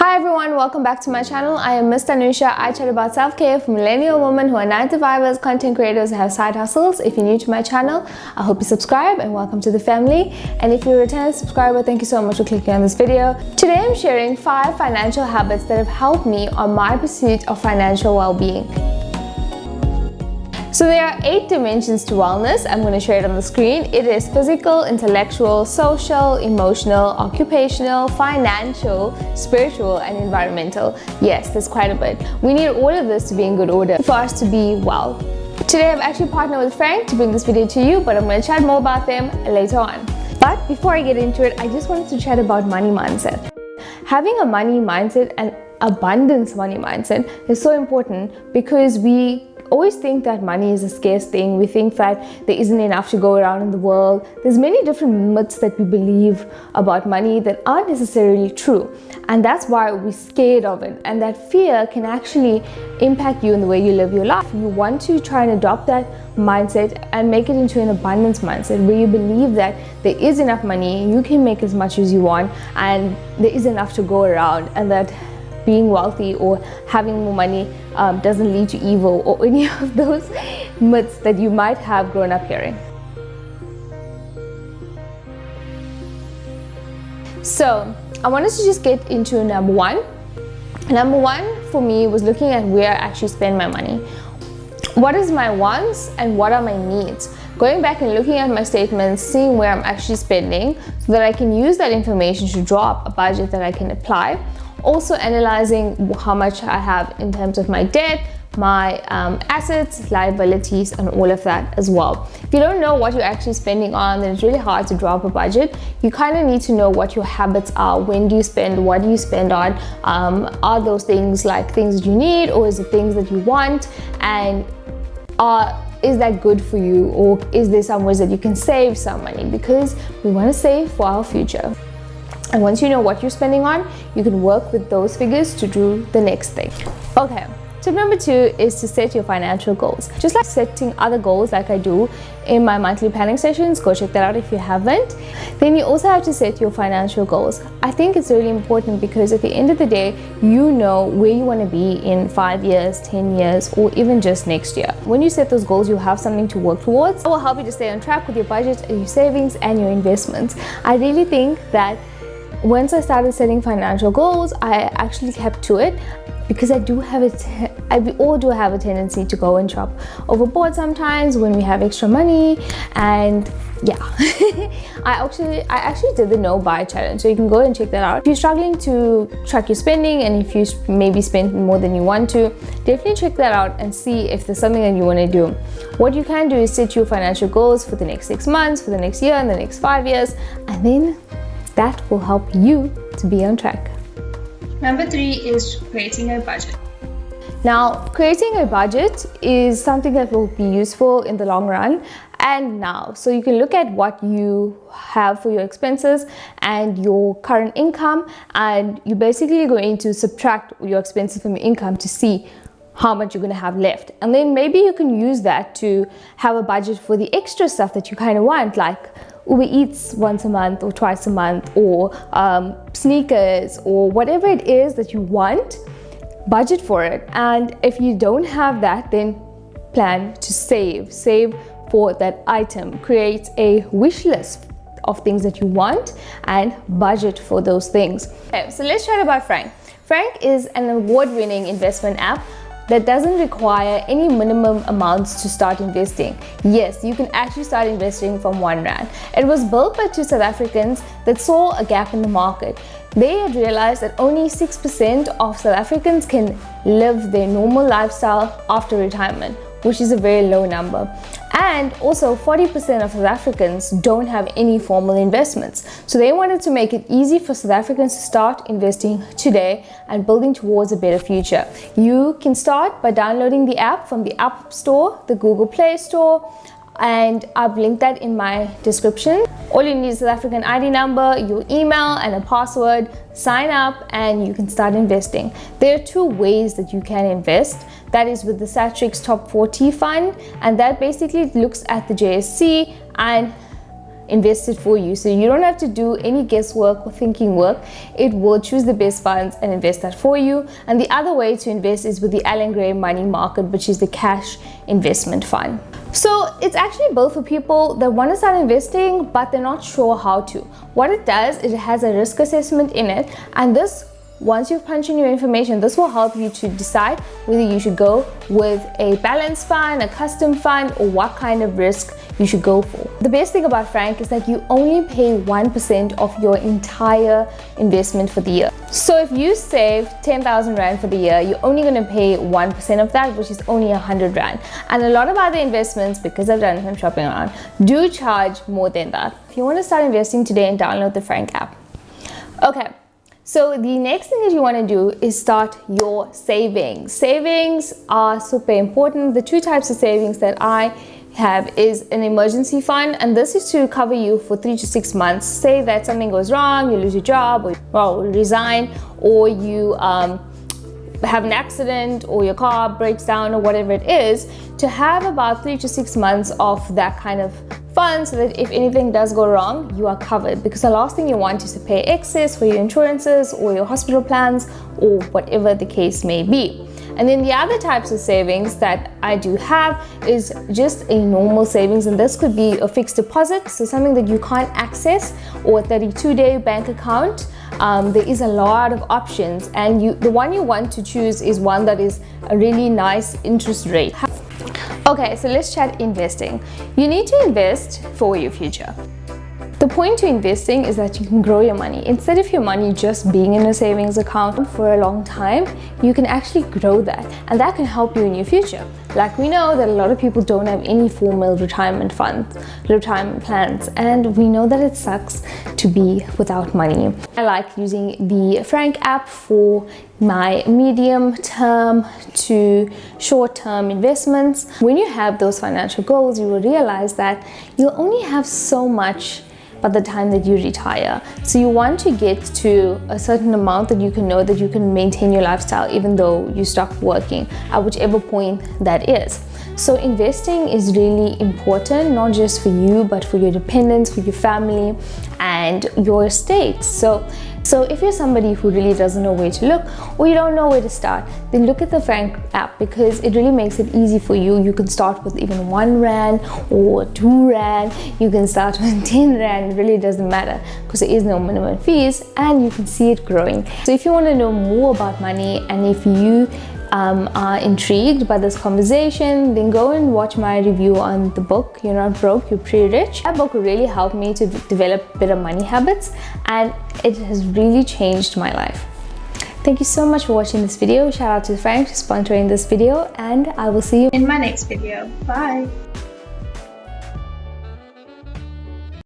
Hi everyone, welcome back to my channel. I am Miss Dhanusha. I chat about self-care for millennial women who are 9-to-5ers, content creators who have side hustles. If you're new to my channel, I hope you subscribe and welcome to the family. And if you're a returning subscriber, thank you so much for clicking on this video. Today I'm sharing 5 financial habits that have helped me on my pursuit of financial well-being. So there are 8 dimensions to wellness. I'm going to share it on the screen. It is physical, intellectual, social, emotional, occupational, financial, spiritual, and environmental. Yes, there's quite a bit. We need all of this to be in good order for us to be well. Today I've actually partnered with Frank to bring this video to you, but I'm going to chat more about them later on. But before I get into it, I just wanted to chat about money mindset. Having a money mindset and abundance money mindset is so important because we always think that money is a scarce thing. We think that there isn't enough to go around in the world. There's many different myths that we believe about money that aren't necessarily true, and that's why we're scared of it, and that fear can actually impact you in the way you live your life. You want to try and adopt that mindset and make it into an abundance mindset where you believe that there is enough money, you can make as much as you want, and there is enough to go around, and that being wealthy or having more money doesn't lead to evil or any of those myths that you might have grown up hearing. So I wanted to just get into number one. Number one for me was looking at where I actually spend my money. What is my wants and what are my needs? Going back and looking at my statements, seeing where I'm actually spending so that I can use that information to draw up a budget that I can apply. Also analyzing how much I have in terms of my debt, my assets, liabilities, and all of that as well. If you don't know what you're actually spending on, then it's really hard to draw up a budget. You kind of need to know what your habits are. When do you spend? What do you spend on? Are those things like things that you need, or is it things that you want? And is that good for you, or is there some ways that you can save some money? Because we want to save for our future. And once you know what you're spending on, you can work with those figures to do the next thing. Okay, tip number 2 is to set your financial goals. Just like setting other goals like I do in my monthly planning sessions, go check that out if you haven't. Then you also have to set your financial goals. I think it's really important because at the end of the day, you know where you want to be in 5 years, 10 years, or even just next year. When you set those goals, you'll have something to work towards. It will help you to stay on track with your budget, your savings, and your investments. I really think that once I started setting financial goals, I actually kept to it because we all do have a tendency to go and shop overboard sometimes when we have extra money. And yeah, I actually did the no buy challenge, so you can go and check that out. If you're struggling to track your spending and if you maybe spend more than you want to, definitely check that out and see if there's something that you want to do. What you can do is set your financial goals for the next 6 months, for the next year, and the next 5 years, and then that will help you to be on track. Number 3 is creating a budget. Now, creating a budget is something that will be useful in the long run and now. So you can look at what you have for your expenses and your current income, and you're basically going to subtract your expenses from your income to see how much you're going to have left. And then maybe you can use that to have a budget for the extra stuff that you kind of want, like Uber Eats once a month or twice a month, or sneakers, or whatever it is that you want. Budget for it. And if you don't have that, then plan to save for that item. Create a wish list of things that you want and budget for those things. Okay, so let's chat about Frank. Frank is an award-winning investment app that doesn't require any minimum amounts to start investing. Yes, you can actually start investing from R1. It was built by 2 South Africans that saw a gap in the market. They had realized that only 6% of South Africans can live their normal lifestyle after retirement, which is a very low number. And also 40% of South Africans don't have any formal investments. So they wanted to make it easy for South Africans to start investing today and building towards a better future. You can start by downloading the app from the App Store, the Google Play Store, and I've linked that in my description. All you need is a South African ID number, your email, and a password. Sign up and you can start investing. There are 2 ways that you can invest. That is with the Satrix Top 40 Fund, and that basically looks at the JSE and invest it for you. So you don't have to do any guesswork or thinking work. It will choose the best funds and invest that for you. And the other way to invest is with the Alan Gray Money Market, which is the cash investment fund. So it's actually built for people that want to start investing, but they're not sure how to. What it does, it has a risk assessment in it, and this, once you've punched in your information, this will help you to decide whether you should go with a balanced fund, a custom fund, or what kind of risk you should go for. The best thing about Frank is that you only pay 1% of your entire investment for the year. So if you save 10,000 Rand for the year, you're only going to pay 1% of that, which is only 100 Rand. And a lot of other investments, because I've done some shopping around, do charge more than that. If you want to start investing today, and download the Frank app. Okay. So the next thing that you want to do is start your savings. Savings are super important. The two types of savings that I have is an emergency fund, and this is to cover you for 3 to 6 months. Say that something goes wrong, you lose your job, or resign, or you have an accident, or your car breaks down, or whatever it is, to have about 3 to 6 months of that kind of fund, so that if anything does go wrong, you are covered. Because the last thing you want is to pay excess for your insurances or your hospital plans or whatever the case may be. And then the other types of savings that I do have is just a normal savings, and this could be a fixed deposit, so something that you can't access, or a 32-day bank account. There is a lot of options, and the one you want to choose is one that is a really nice interest rate. Okay, so let's chat investing. You need to invest for your future. The point to investing is that you can grow your money. Instead of your money just being in a savings account for a long time, you can actually grow that, and that can help you in your future. Like, we know that a lot of people don't have any formal retirement funds, retirement plans, and we know that it sucks to be without money. I like using the Frank app for my medium term to short term investments. When you have those financial goals, you will realize that you'll only have so much by the time that you retire. So you want to get to a certain amount that you can know that you can maintain your lifestyle even though you stop working, at whichever point that is. So investing is really important, not just for you, but for your dependents, for your family, and your estate. So if you're somebody who really doesn't know where to look, or you don't know where to start, then look at the Frank app, because it really makes it easy for you. You can start with even 1 Rand or 2 Rand. You can start with 10 Rand. It really doesn't matter, because there is no minimum fees, and you can see it growing. So if you want to know more about money, and if you are intrigued by this conversation, then go and watch my review on the book You're Not Broke, You're Pretty Rich. That book really helped me to develop better money habits, and it has really changed my life. Thank you so much for watching this video. Shout out to Frank for sponsoring this video, and I will see you in my next video. Bye.